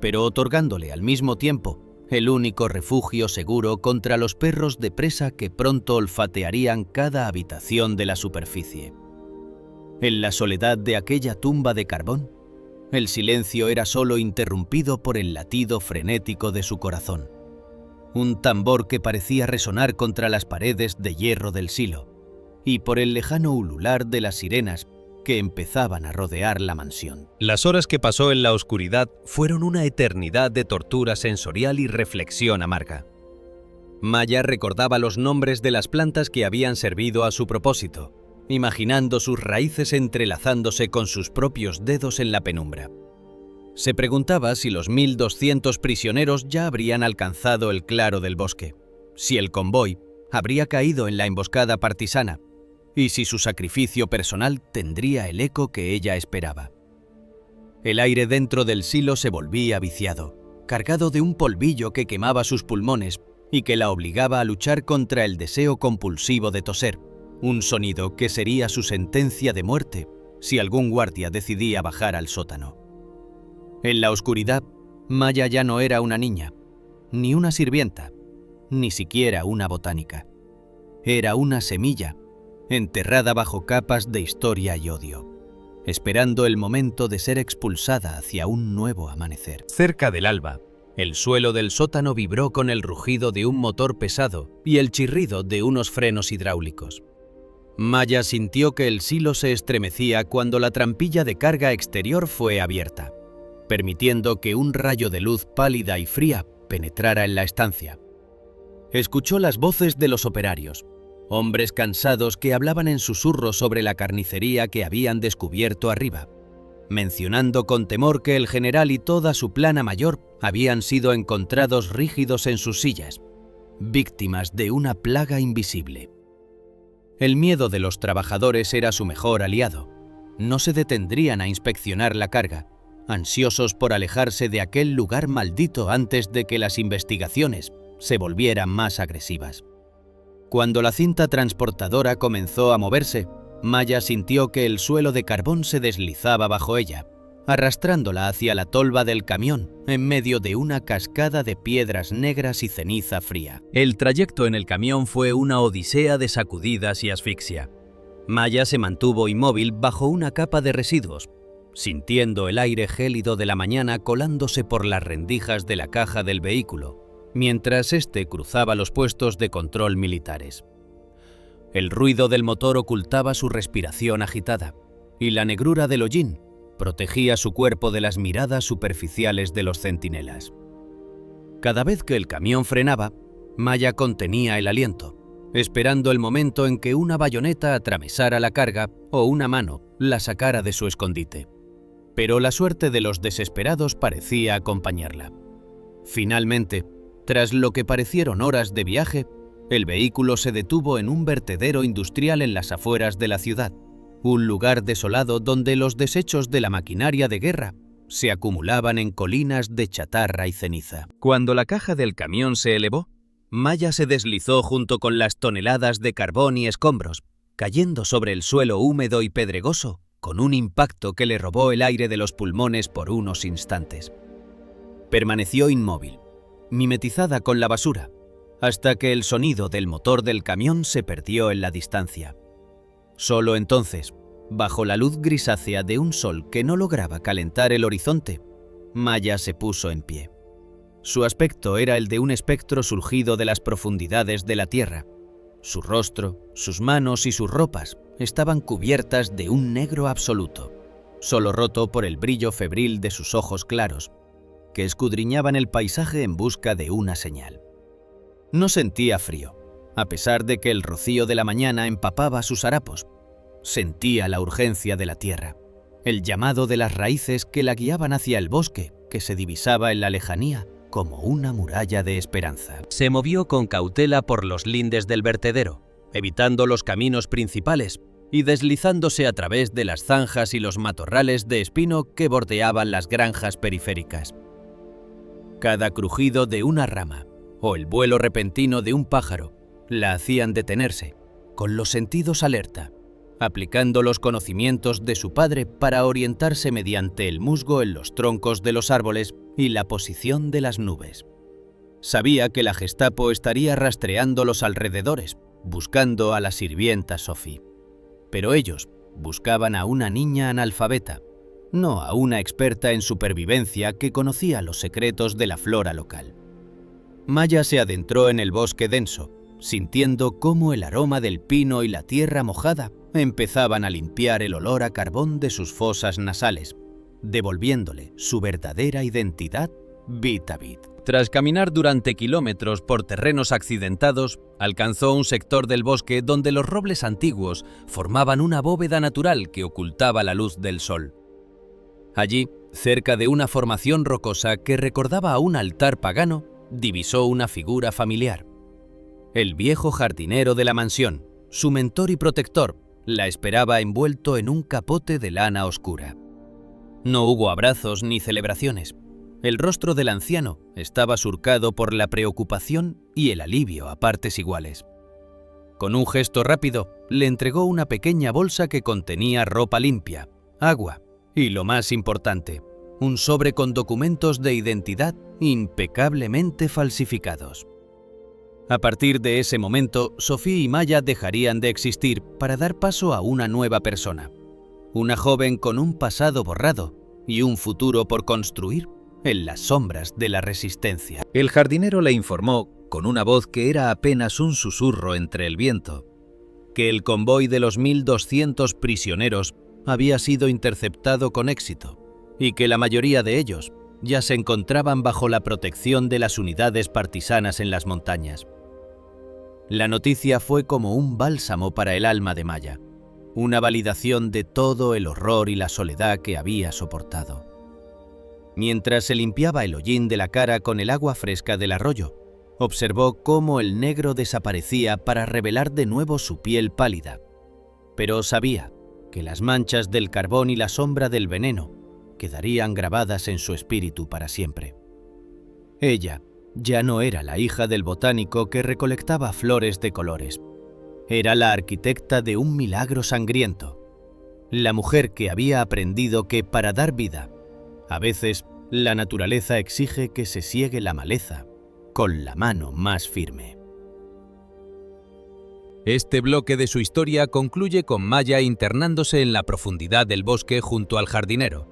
pero otorgándole al mismo tiempo el único refugio seguro contra los perros de presa que pronto olfatearían cada habitación de la superficie. En la soledad de aquella tumba de carbón, el silencio era solo interrumpido por el latido frenético de su corazón, un tambor que parecía resonar contra las paredes de hierro del silo, y por el lejano ulular de las sirenas que empezaban a rodear la mansión. Las horas que pasó en la oscuridad fueron una eternidad de tortura sensorial y reflexión amarga. Maya recordaba los nombres de las plantas que habían servido a su propósito, imaginando sus raíces entrelazándose con sus propios dedos en la penumbra. Se preguntaba si los 1200 prisioneros ya habrían alcanzado el claro del bosque, si el convoy habría caído en la emboscada partisana y si su sacrificio personal tendría el eco que ella esperaba. El aire dentro del silo se volvía viciado, cargado de un polvillo que quemaba sus pulmones y que la obligaba a luchar contra el deseo compulsivo de toser, un sonido que sería su sentencia de muerte si algún guardia decidía bajar al sótano. En la oscuridad, Maya ya no era una niña, ni una sirvienta, ni siquiera una botánica. Era una semilla, enterrada bajo capas de historia y odio, esperando el momento de ser expulsada hacia un nuevo amanecer. Cerca del alba, el suelo del sótano vibró con el rugido de un motor pesado y el chirrido de unos frenos hidráulicos. Maya sintió que el silo se estremecía cuando la trampilla de carga exterior fue abierta, permitiendo que un rayo de luz pálida y fría penetrara en la estancia. Escuchó las voces de los operarios, hombres cansados que hablaban en susurro sobre la carnicería que habían descubierto arriba, mencionando con temor que el general y toda su plana mayor habían sido encontrados rígidos en sus sillas, víctimas de una plaga invisible. El miedo de los trabajadores era su mejor aliado. No se detendrían a inspeccionar la carga, ansiosos por alejarse de aquel lugar maldito antes de que las investigaciones se volvieran más agresivas. Cuando la cinta transportadora comenzó a moverse, Maya sintió que el suelo de carbón se deslizaba bajo ella, arrastrándola hacia la tolva del camión en medio de una cascada de piedras negras y ceniza fría. El trayecto en el camión fue una odisea de sacudidas y asfixia. Maya se mantuvo inmóvil bajo una capa de residuos, sintiendo el aire gélido de la mañana colándose por las rendijas de la caja del vehículo, mientras éste cruzaba los puestos de control militares. El ruido del motor ocultaba su respiración agitada, y la negrura del hollín protegía su cuerpo de las miradas superficiales de los centinelas. Cada vez que el camión frenaba, Maya contenía el aliento, esperando el momento en que una bayoneta atravesara la carga o una mano la sacara de su escondite. Pero la suerte de los desesperados parecía acompañarla. Finalmente, tras lo que parecieron horas de viaje, el vehículo se detuvo en un vertedero industrial en las afueras de la ciudad, un lugar desolado donde los desechos de la maquinaria de guerra se acumulaban en colinas de chatarra y ceniza. Cuando la caja del camión se elevó, Maya se deslizó junto con las toneladas de carbón y escombros, cayendo sobre el suelo húmedo y pedregoso con un impacto que le robó el aire de los pulmones por unos instantes. Permaneció inmóvil, mimetizada con la basura, hasta que el sonido del motor del camión se perdió en la distancia. Solo entonces, bajo la luz grisácea de un sol que no lograba calentar el horizonte, Maya se puso en pie. Su aspecto era el de un espectro surgido de las profundidades de la tierra. Su rostro, sus manos y sus ropas estaban cubiertas de un negro absoluto, solo roto por el brillo febril de sus ojos claros, que escudriñaban el paisaje en busca de una señal. No sentía frío, a pesar de que el rocío de la mañana empapaba sus harapos. Sentía la urgencia de la tierra, el llamado de las raíces que la guiaban hacia el bosque que se divisaba en la lejanía como una muralla de esperanza. Se movió con cautela por los lindes del vertedero, evitando los caminos principales y deslizándose a través de las zanjas y los matorrales de espino que bordeaban las granjas periféricas. Cada crujido de una rama o el vuelo repentino de un pájaro la hacían detenerse, con los sentidos alerta, aplicando los conocimientos de su padre para orientarse mediante el musgo en los troncos de los árboles y la posición de las nubes. Sabía que la Gestapo estaría rastreando los alrededores, buscando a la sirvienta Sophie. Pero ellos buscaban a una niña analfabeta, no a una experta en supervivencia que conocía los secretos de la flora local. Maya se adentró en el bosque denso, sintiendo cómo el aroma del pino y la tierra mojada empezaban a limpiar el olor a carbón de sus fosas nasales, devolviéndole su verdadera identidad bit a bit. Tras caminar durante kilómetros por terrenos accidentados, alcanzó un sector del bosque donde los robles antiguos formaban una bóveda natural que ocultaba la luz del sol. Allí, cerca de una formación rocosa que recordaba a un altar pagano, divisó una figura familiar. El viejo jardinero de la mansión, su mentor y protector, la esperaba envuelto en un capote de lana oscura. No hubo abrazos ni celebraciones. El rostro del anciano estaba surcado por la preocupación y el alivio a partes iguales. Con un gesto rápido, le entregó una pequeña bolsa que contenía ropa limpia, agua y, lo más importante, un sobre con documentos de identidad impecablemente falsificados. A partir de ese momento, Sophie y Maya dejarían de existir para dar paso a una nueva persona. Una joven con un pasado borrado y un futuro por construir en las sombras de la resistencia. El jardinero le informó, con una voz que era apenas un susurro entre el viento, que el convoy de los 1.200 prisioneros había sido interceptado con éxito y que la mayoría de ellos ya se encontraban bajo la protección de las unidades partisanas en las montañas. La noticia fue como un bálsamo para el alma de Maya, una validación de todo el horror y la soledad que había soportado. Mientras se limpiaba el hollín de la cara con el agua fresca del arroyo, observó cómo el negro desaparecía para revelar de nuevo su piel pálida. Pero sabía que las manchas del carbón y la sombra del veneno quedarían grabadas en su espíritu para siempre. Ella ya no era la hija del botánico que recolectaba flores de colores. Era la arquitecta de un milagro sangriento, la mujer que había aprendido que para dar vida, a veces la naturaleza exige que se siegue la maleza con la mano más firme. Este bloque de su historia concluye con Maya internándose en la profundidad del bosque junto al jardinero,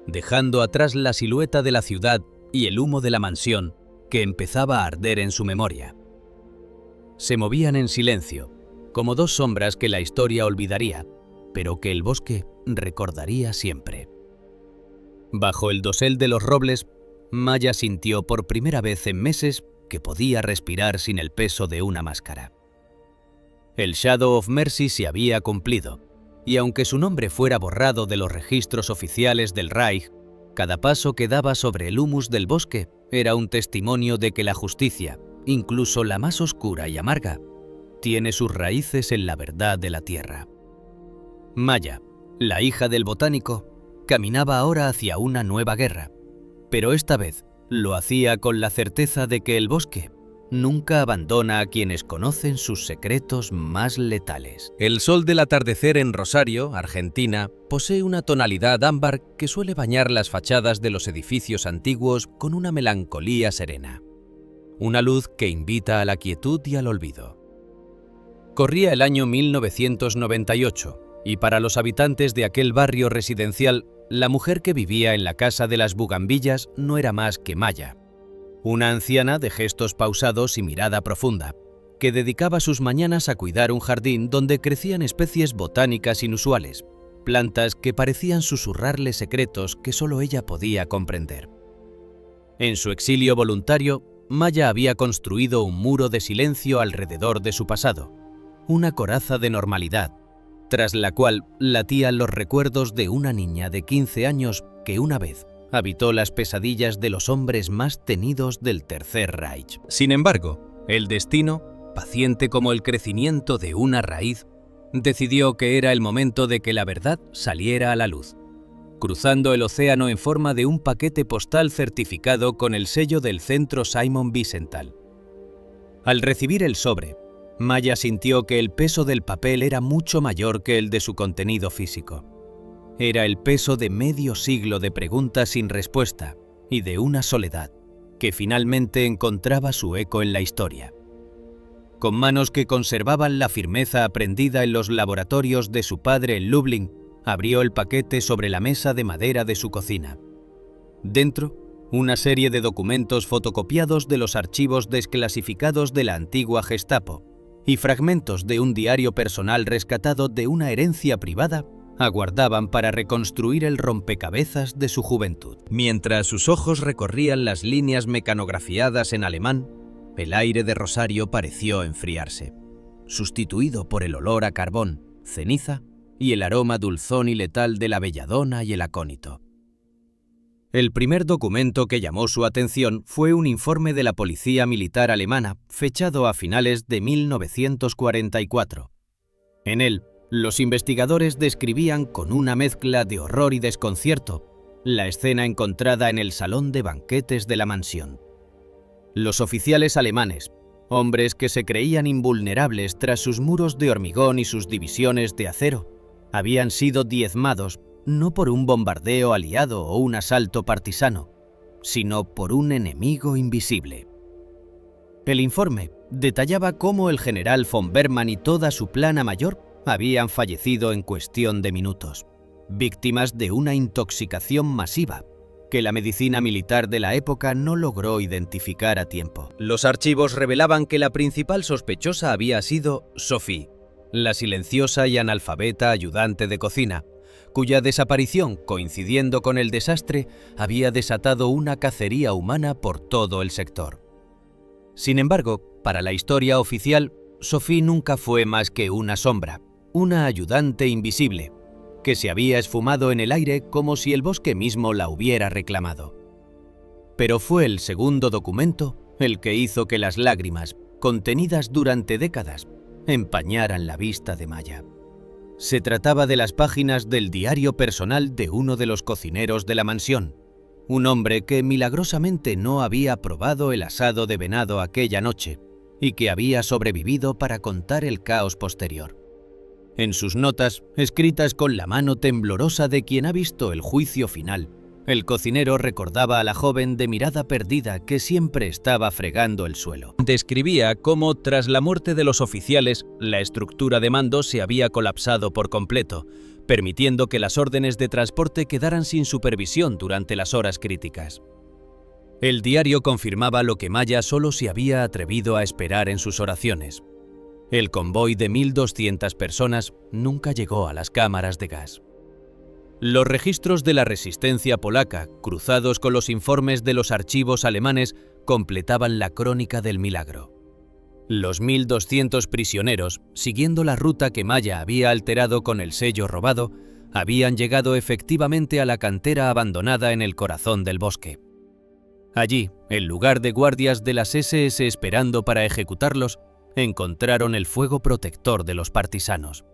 dejando atrás la silueta de la ciudad y el humo de la mansión que empezaba a arder en su memoria. Se movían en silencio, como dos sombras que la historia olvidaría, pero que el bosque recordaría siempre. Bajo el dosel de los robles, Maya sintió por primera vez en meses que podía respirar sin el peso de una máscara. El Shadow of Mercy se había cumplido, y aunque su nombre fuera borrado de los registros oficiales del Reich, cada paso que daba sobre el humus del bosque era un testimonio de que la justicia, incluso la más oscura y amarga, tiene sus raíces en la verdad de la tierra. Maya, la hija del botánico, caminaba ahora hacia una nueva guerra, pero esta vez lo hacía con la certeza de que el bosque nunca abandona a quienes conocen sus secretos más letales. El sol del atardecer en Rosario, Argentina, posee una tonalidad ámbar que suele bañar las fachadas de los edificios antiguos con una melancolía serena. Una luz que invita a la quietud y al olvido. Corría el año 1998, y para los habitantes de aquel barrio residencial, la mujer que vivía en la casa de las bugambillas no era más que Maya, una anciana de gestos pausados y mirada profunda, que dedicaba sus mañanas a cuidar un jardín donde crecían especies botánicas inusuales, plantas que parecían susurrarle secretos que solo ella podía comprender. En su exilio voluntario, Maya había construido un muro de silencio alrededor de su pasado, una coraza de normalidad, tras la cual latían los recuerdos de una niña de 15 años que una vez habitó las pesadillas de los hombres más tenidos del Tercer Reich. Sin embargo, el destino, paciente como el crecimiento de una raíz, decidió que era el momento de que la verdad saliera a la luz, cruzando el océano en forma de un paquete postal certificado con el sello del Centro Simon Wiesenthal. Al recibir el sobre, Maya sintió que el peso del papel era mucho mayor que el de su contenido físico. Era el peso de medio siglo de preguntas sin respuesta y de una soledad que finalmente encontraba su eco en la historia. Con manos que conservaban la firmeza aprendida en los laboratorios de su padre en Lublin, abrió el paquete sobre la mesa de madera de su cocina. Dentro, una serie de documentos fotocopiados de los archivos desclasificados de la antigua Gestapo, y fragmentos de un diario personal rescatado de una herencia privada aguardaban para reconstruir el rompecabezas de su juventud. Mientras sus ojos recorrían las líneas mecanografiadas en alemán, el aire de Rosario pareció enfriarse, sustituido por el olor a carbón, ceniza y el aroma dulzón y letal de la belladona y el acónito. El primer documento que llamó su atención fue un informe de la Policía Militar alemana, fechado a finales de 1944. En él, los investigadores describían con una mezcla de horror y desconcierto la escena encontrada en el salón de banquetes de la mansión. Los oficiales alemanes, hombres que se creían invulnerables tras sus muros de hormigón y sus divisiones de acero, habían sido diezmados no por un bombardeo aliado o un asalto partisano, sino por un enemigo invisible. El informe detallaba cómo el general von Berman y toda su plana mayor habían fallecido en cuestión de minutos, víctimas de una intoxicación masiva que la medicina militar de la época no logró identificar a tiempo. Los archivos revelaban que la principal sospechosa había sido Sophie, la silenciosa y analfabeta ayudante de cocina, cuya desaparición, coincidiendo con el desastre, había desatado una cacería humana por todo el sector. Sin embargo, para la historia oficial, Sophie nunca fue más que una sombra, una ayudante invisible, que se había esfumado en el aire como si el bosque mismo la hubiera reclamado. Pero fue el segundo documento el que hizo que las lágrimas, contenidas durante décadas, empañaran la vista de Maya. Se trataba de las páginas del diario personal de uno de los cocineros de la mansión, un hombre que milagrosamente no había probado el asado de venado aquella noche y que había sobrevivido para contar el caos posterior. En sus notas, escritas con la mano temblorosa de quien ha visto el juicio final, el cocinero recordaba a la joven de mirada perdida que siempre estaba fregando el suelo. Describía cómo, tras la muerte de los oficiales, la estructura de mando se había colapsado por completo, permitiendo que las órdenes de transporte quedaran sin supervisión durante las horas críticas. El diario confirmaba lo que Maya solo se había atrevido a esperar en sus oraciones. El convoy de 1.200 personas nunca llegó a las cámaras de gas. Los registros de la resistencia polaca, cruzados con los informes de los archivos alemanes, completaban la crónica del milagro. Los 1.200 prisioneros, siguiendo la ruta que Maya había alterado con el sello robado, habían llegado efectivamente a la cantera abandonada en el corazón del bosque. Allí, en lugar de guardias de las SS esperando para ejecutarlos, encontraron el fuego protector de los partisanos.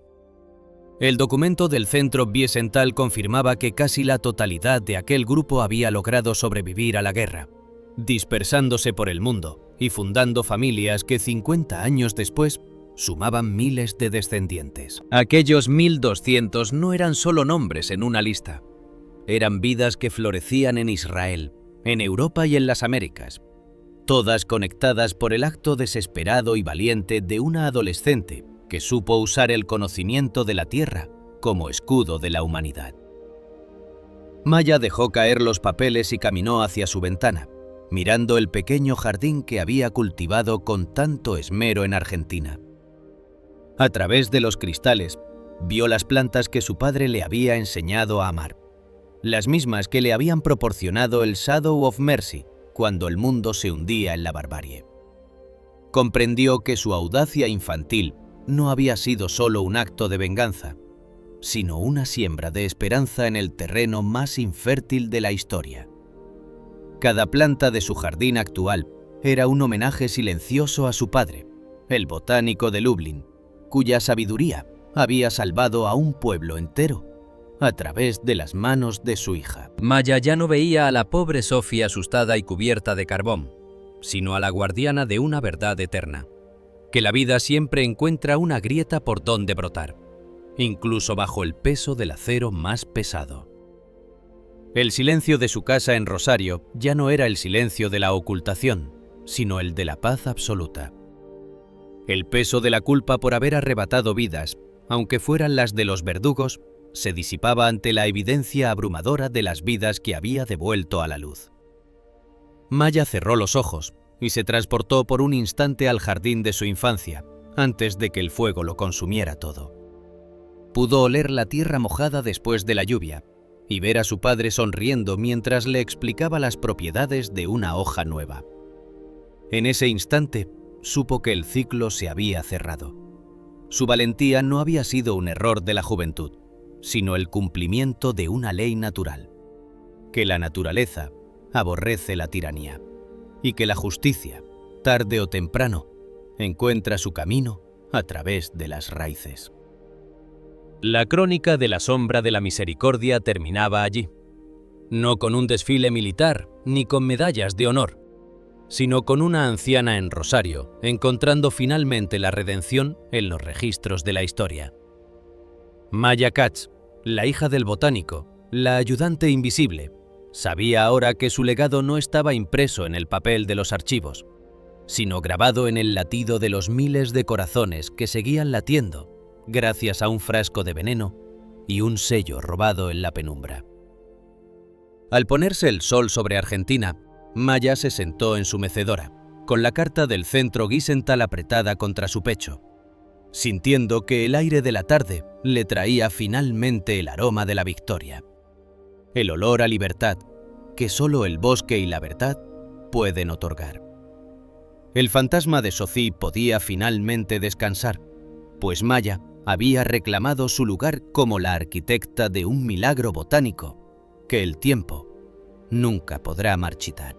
El documento del Centro Wiesenthal confirmaba que casi la totalidad de aquel grupo había logrado sobrevivir a la guerra, dispersándose por el mundo y fundando familias que 50 años después sumaban miles de descendientes. Aquellos 1.200 no eran solo nombres en una lista. Eran vidas que florecían en Israel, en Europa y en las Américas, todas conectadas por el acto desesperado y valiente de una adolescente que supo usar el conocimiento de la tierra como escudo de la humanidad. Maya dejó caer los papeles y caminó hacia su ventana, mirando el pequeño jardín que había cultivado con tanto esmero en Argentina. A través de los cristales, vio las plantas que su padre le había enseñado a amar, las mismas que le habían proporcionado el Shadow of Mercy cuando el mundo se hundía en la barbarie. Comprendió que su audacia infantil no había sido solo un acto de venganza, sino una siembra de esperanza en el terreno más infértil de la historia. Cada planta de su jardín actual era un homenaje silencioso a su padre, el botánico de Lublin, cuya sabiduría había salvado a un pueblo entero a través de las manos de su hija. Maya ya no veía a la pobre Sophie asustada y cubierta de carbón, sino a la guardiana de una verdad eterna, que la vida siempre encuentra una grieta por donde brotar, incluso bajo el peso del acero más pesado. El silencio de su casa en Rosario ya no era el silencio de la ocultación, sino el de la paz absoluta. El peso de la culpa por haber arrebatado vidas, aunque fueran las de los verdugos, se disipaba ante la evidencia abrumadora de las vidas que había devuelto a la luz. Maya cerró los ojos y se transportó por un instante al jardín de su infancia, antes de que el fuego lo consumiera todo. Pudo oler la tierra mojada después de la lluvia y ver a su padre sonriendo mientras le explicaba las propiedades de una hoja nueva. En ese instante, supo que el ciclo se había cerrado. Su valentía no había sido un error de la juventud, sino el cumplimiento de una ley natural, que la naturaleza aborrece la tiranía y que la justicia, tarde o temprano, encuentra su camino a través de las raíces. La crónica de la sombra de la misericordia terminaba allí, no con un desfile militar ni con medallas de honor, sino con una anciana en rosario, encontrando finalmente la redención en los registros de la historia. Maya Katz, la hija del botánico, la ayudante invisible, sabía ahora que su legado no estaba impreso en el papel de los archivos, sino grabado en el latido de los miles de corazones que seguían latiendo gracias a un frasco de veneno y un sello robado en la penumbra. Al ponerse el sol sobre Argentina, Maya se sentó en su mecedora, con la carta del Centro Wiesenthal apretada contra su pecho, sintiendo que el aire de la tarde le traía finalmente el aroma de la victoria, el olor a libertad que solo el bosque y la verdad pueden otorgar. El fantasma de Sophie podía finalmente descansar, pues Maya había reclamado su lugar como la arquitecta de un milagro botánico que el tiempo nunca podrá marchitar.